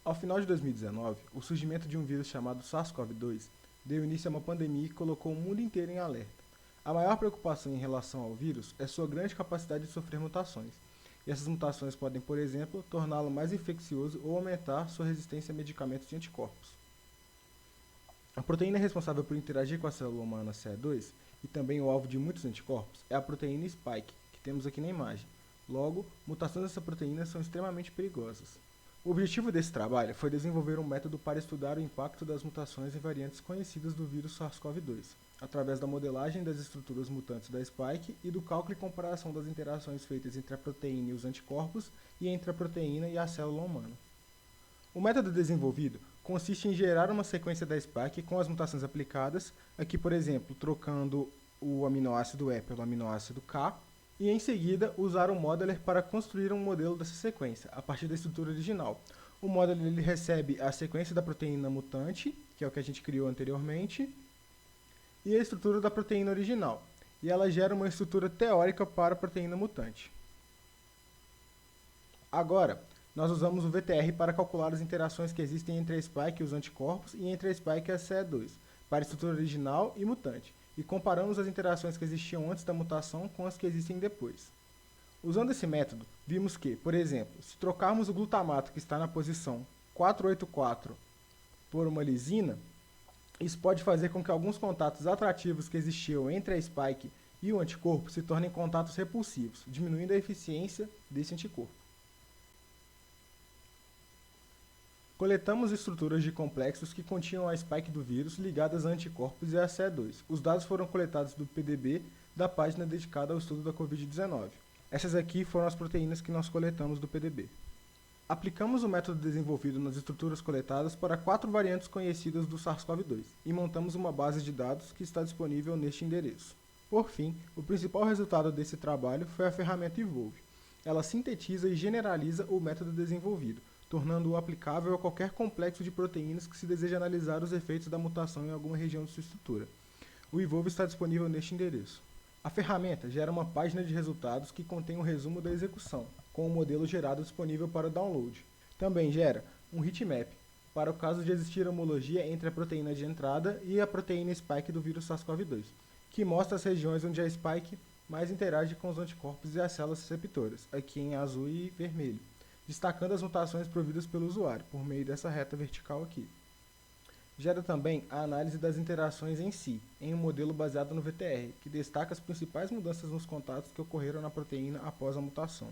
Ao final de 2019, o surgimento de um vírus chamado SARS-CoV-2 deu início a uma pandemia que colocou o mundo inteiro em alerta. A maior preocupação em relação ao vírus é sua grande capacidade de sofrer mutações. E essas mutações podem, por exemplo, torná-lo mais infeccioso ou aumentar sua resistência a medicamentos de anticorpos. A proteína responsável por interagir com a célula humana CE2 e também o alvo de muitos anticorpos é a proteína Spike, que temos aqui na imagem. Logo, mutações dessa proteína são extremamente perigosas. O objetivo desse trabalho foi desenvolver um método para estudar o impacto das mutações em variantes conhecidas do vírus SARS-CoV-2, através da modelagem das estruturas mutantes da spike e do cálculo e comparação das interações feitas entre a proteína e os anticorpos e entre a proteína e a célula humana. O método desenvolvido consiste em gerar uma sequência da spike com as mutações aplicadas, aqui por exemplo, trocando o aminoácido E pelo aminoácido K, e em seguida usar um modeler para construir um modelo dessa sequência, a partir da estrutura original. O modeler ele recebe a sequência da proteína mutante, que é o que a gente criou anteriormente, e a estrutura da proteína original, e ela gera uma estrutura teórica para a proteína mutante. Agora, nós usamos o VTR para calcular as interações que existem entre a spike e os anticorpos e entre a spike e a CE2, para a estrutura original e mutante, e comparamos as interações que existiam antes da mutação com as que existem depois. Usando esse método, vimos que, por exemplo, se trocarmos o glutamato que está na posição 484 por uma lisina, isso pode fazer com que alguns contatos atrativos que existiam entre a spike e o anticorpo se tornem contatos repulsivos, diminuindo a eficiência desse anticorpo. Coletamos estruturas de complexos que continham a spike do vírus ligadas a anticorpos e a CE2. Os dados foram coletados do PDB da página dedicada ao estudo da Covid-19. Essas aqui foram as proteínas que nós coletamos do PDB. Aplicamos o método desenvolvido nas estruturas coletadas para 4 variantes conhecidas do SARS-CoV-2 e montamos uma base de dados que está disponível neste endereço. Por fim, o principal resultado desse trabalho foi a ferramenta Evolve. Ela sintetiza e generaliza o método desenvolvido, tornando-o aplicável a qualquer complexo de proteínas que se deseja analisar os efeitos da mutação em alguma região de sua estrutura. O Evolve está disponível neste endereço. A ferramenta gera uma página de resultados que contém um resumo da execução, com o modelo gerado disponível para download. Também gera um heatmap, para o caso de existir homologia entre a proteína de entrada e a proteína spike do vírus SARS-CoV-2, que mostra as regiões onde a spike mais interage com os anticorpos e as células receptoras, aqui em azul e vermelho, destacando as mutações providas pelo usuário, por meio dessa reta vertical aqui. Gera também a análise das interações em si, em um modelo baseado no VTR, que destaca as principais mudanças nos contatos que ocorreram na proteína após a mutação.